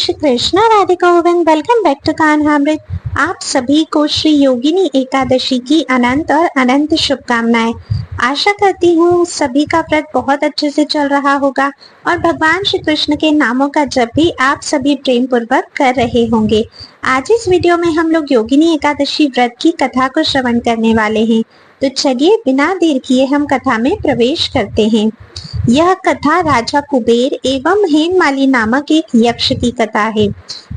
Shri Krishna, Radhe Govind. Welcome back to Kanhamrit. आप सभी को श्री योगिनी एकादशी की अनंत और अनंत शुभकामनाएं। आशा करती हूँ सभी का व्रत बहुत अच्छे से चल रहा होगा और भगवान श्री कृष्ण के नामों का जप भी आप सभी प्रेम पूर्वक कर रहे होंगे। आज इस वीडियो में हम लोग योगिनी एकादशी व्रत की कथा को श्रवण करने वाले हैं। तो चलिए बिना देर किए हम कथा में प्रवेश करते हैं। यह कथा राजा कुबेर एवं हेममाली नामक एक यक्ष की कथा है।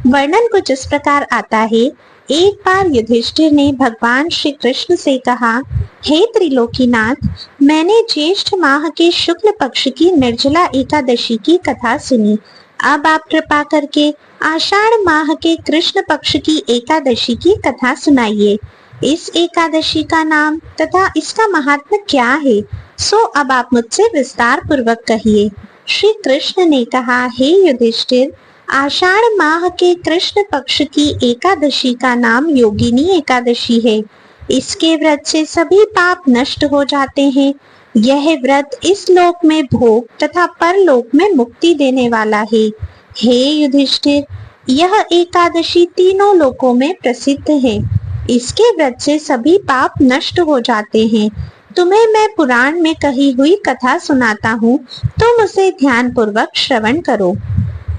वर्णन कुछ इस प्रकार आता है। एक बार युधिष्ठिर ने भगवान श्री कृष्ण से कहा, हे त्रिलोकीनाथ, मैंने ज्येष्ठ माह के शुक्ल पक्ष की निर्जला एकादशी की कथा सुनी। अब आप कृपा करके आषाढ़ माह के कृष्ण पक्ष की एकादशी की कथा सुनाइए। इस एकादशी का नाम तथा इसका महात्म्य क्या है, सो अब आप मुझसे विस्तार पूर्वक कहिए। श्री कृष्ण ने कहा, हे युधिष्ठिर, आषाढ़ माह के कृष्ण पक्ष की एकादशी का नाम योगिनी एकादशी है। इसके व्रत से सभी पाप नष्ट हो जाते हैं। यह व्रत इस लोक में भोग तथा परलोक में मुक्ति देने वाला है। हे युधिष्ठिर, यह एकादशी तीनों लोकों में प्रसिद्ध है। इसके व्रत से सभी पाप नष्ट हो जाते हैं। तुम्हें मैं पुराण में कही हुई कथा सुनाता हूँ, तुम उसे ध्यान पूर्वक श्रवण करो।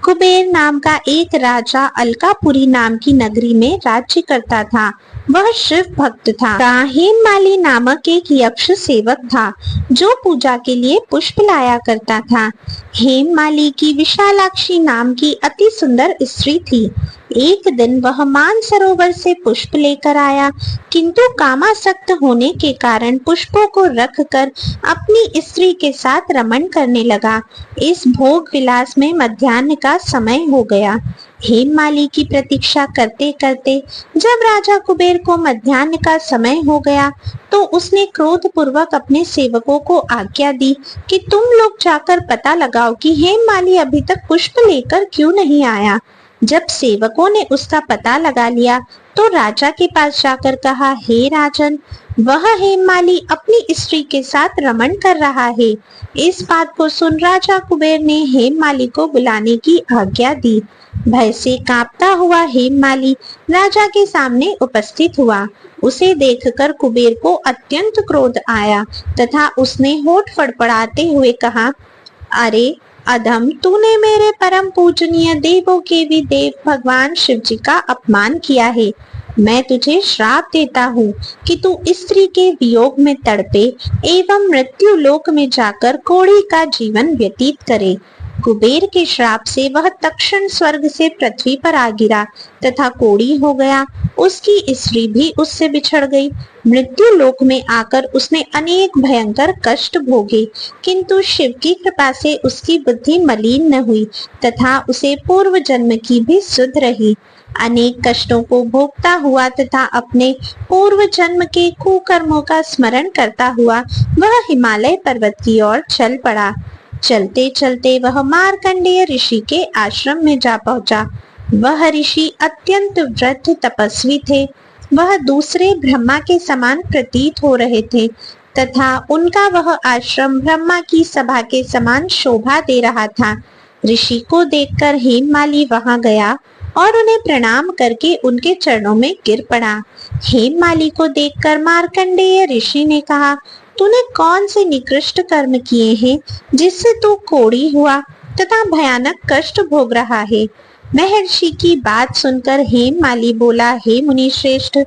कुबेर नाम का एक राजा अलकापुरी नाम की नगरी में राज्य करता था। वह शिव भक्त था। हेममाली नामक एक यक्ष सेवक था जो पूजा के लिए पुष्प लाया करता था। हेममाली की विशालाक्षी नाम की अति सुंदर स्त्री थी। एक दिन वह मानसरोवर से पुष्प लेकर आया, किंतु कामासक्त होने के कारण पुष्पों को रखकर अपनी स्त्री के साथ रमण करने लगा। इस भोग विलास में मध्याह्न का समय हो गया। हेममाली की प्रतीक्षा करते करते जब राजा कुबेर को मध्याह्न का समय हो गया तो उसने क्रोध पूर्वक अपने सेवकों को आज्ञा दी कि तुम लोग जाकर पता लगाओ कि हेममाली अभी तक पुष्प लेकर क्यों नहीं आया। जब सेवकों ने उसका पता लगा लिया तो राजा के पास जाकर कहा, हे राजन, वह हेममाली अपनी स्त्री के साथ रमण कर रहा है। इस बात को सुन राजा कुबेर ने हेममाली को बुलाने की आज्ञा दी। भय से कांपता हुआ हेममाली राजा के सामने उपस्थित हुआ। उसे देखकर कुबेर को अत्यंत क्रोध आया तथा उसने होठ फड़फड़ाते हुए कहा, अरे अधम, तूने मेरे परम पूजनीय देवों के भी देव भगवान शिव जी का अपमान किया है। मैं तुझे श्राप देता हूँ कि तू स्त्री के वियोग में तड़पे एवं मृत्यु लोक में जाकर कोढ़ी का जीवन व्यतीत करे। कुबेर के श्राप से वह तक्षण स्वर्ग से पृथ्वी पर आ गिरा तथा कोढ़ी हो गया। उसकी स्त्री भी उससे बिछड़ गई। मृत्यु लोक में आकर उसने अनेक भयंकर कष्ट भोगे, किंतु शिव की कृपा से उसकी बुद्धि मलिन न हुई तथा उसे पूर्व जन्म की भी सुध रही। अनेक कष्टों को भोगता हुआ तथा अपने पूर्व जन्म के कुकर्मों का स्मरण करता हुआ वह हिमालय पर्वत की ओर चल पड़ा। चलते चलते वह मार्कंडेय ऋषि के आश्रम में जा पहुंचा। वह ऋषि अत्यंत वृद्ध तपस्वी थे। वह दूसरे ब्रह्मा के समान प्रतीत हो रहे थे तथा उनका वह आश्रम ब्रह्मा की सभा के समान शोभा दे रहा था। ऋषि को देखकर हेममाली वहां गया और उन्हें प्रणाम करके उनके चरणों में गिर पड़ा। हेममाली को देखकर मार्कंडेय ऋषि ने कहा, तूने कौन से निकृष्ट कर्म किए हैं जिससे तू कोढ़ी हुआ तथा भयानक कष्ट भोग रहा है। महर्षि की बात सुनकर हेममाली बोला, हे मुनि श्रेष्ठ,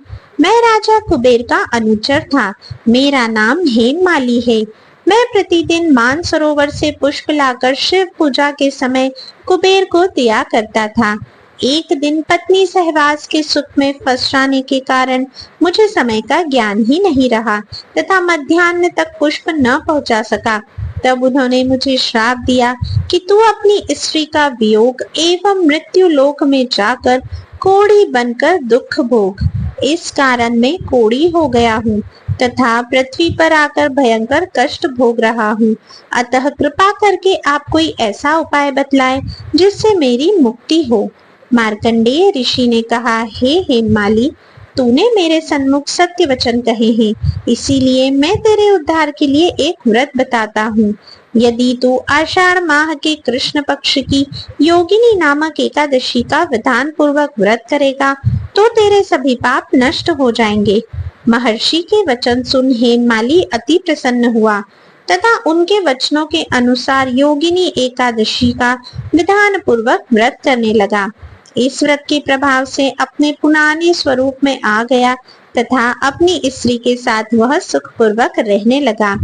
मैं राजा कुबेर का अनुचर था। मेरा नाम हेममाली है। मैं प्रतिदिन मानसरोवर से पुष्प लाकर शिव पूजा के समय कुबेर को दिया करता था। एक दिन पत्नी सहवास के सुख में फंस जाने के कारण मुझे समय का ज्ञान ही नहीं रहा तथा मध्याह्न तक पुष्प न पहुंचा सका। तब उन्होंने मुझे श्राप दिया कि तू अपनी स्त्री का वियोग एवं मृत्यु लोक में जाकर कोढ़ी बनकर दुख भोग। इस कारण मैं कोढ़ी हो गया हूँ तथा पृथ्वी पर आकर भयंकर कष्ट भोग रहा हूँ। अतः कृपा करके आप कोई ऐसा उपाय बतलाएं जिससे मेरी मुक्ति हो। मार्कंडेय ऋषि ने कहा, हे हेममाली, तूने मेरे सन्मुख सत्य वचन कहे हैं, इसीलिए मैं तेरे उद्धार के लिए एक व्रत बताता हूँ। यदि तू आषाढ़ माह के कृष्ण पक्ष की योगिनी नामक एकादशी का विधान पूर्वक व्रत करेगा तो तेरे सभी पाप नष्ट हो जाएंगे। महर्षि के वचन सुन हेममाली अति प्रसन्न हुआ तथा उनके वचनों के अनुसार योगिनी एकादशी का विधान पूर्वक व्रत करने लगा। इस व्रत के प्रभाव से अपने पुराने स्वरूप में आ गया तथा अपनी स्त्री के साथ वह सुखपूर्वक रहने लगा।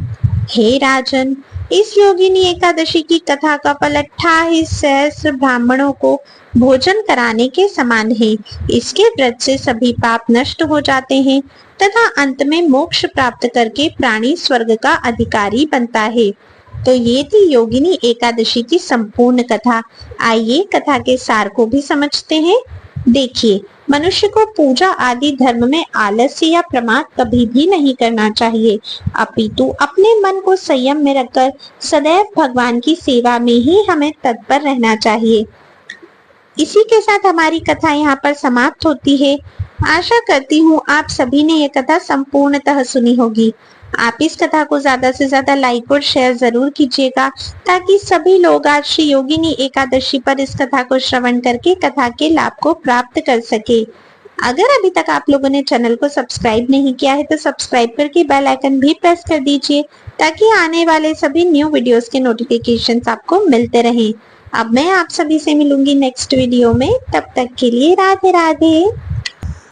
हे राजन, इस योगिनी एकादशी की कथा का फल 28 सहस्त्र ब्राह्मणों को भोजन कराने के समान है। इसके व्रत से सभी पाप नष्ट हो जाते हैं तथा अंत में मोक्ष प्राप्त करके प्राणी स्वर्ग का अधिकारी बनता है। तो ये थी योगिनी एकादशी की संपूर्ण कथा। आइए कथा के सार को भी समझते हैं। देखिए, मनुष्य को पूजा आदि धर्म में आलस्य या प्रमाद कभी भी नहीं करना चाहिए, अपितु अपने मन को संयम में रखकर सदैव भगवान की सेवा में ही हमें तत्पर रहना चाहिए। इसी के साथ हमारी कथा यहाँ पर समाप्त होती है। आशा करती हूँ आप सभी ने यह कथा संपूर्णतः सुनी होगी। आप इस कथा को ज्यादा से ज्यादा लाइक और शेयर जरूर कीजिएगा ताकि सभी लोग आज श्री योगिनी एकादशी पर इस कथा को श्रवण करके कथा के लाभ को प्राप्त कर सके। अगर अभी तक आप लोगों ने चैनल को सब्सक्राइब नहीं किया है तो सब्सक्राइब करके बेल आइकन भी प्रेस कर दीजिए ताकि आने वाले सभी न्यू वीडियोस के नोटिफिकेशंस आपको मिलते रहें। अब मैं आप सभी से मिलूंगी नेक्स्ट वीडियो में। तब तक के लिए राधे राधे।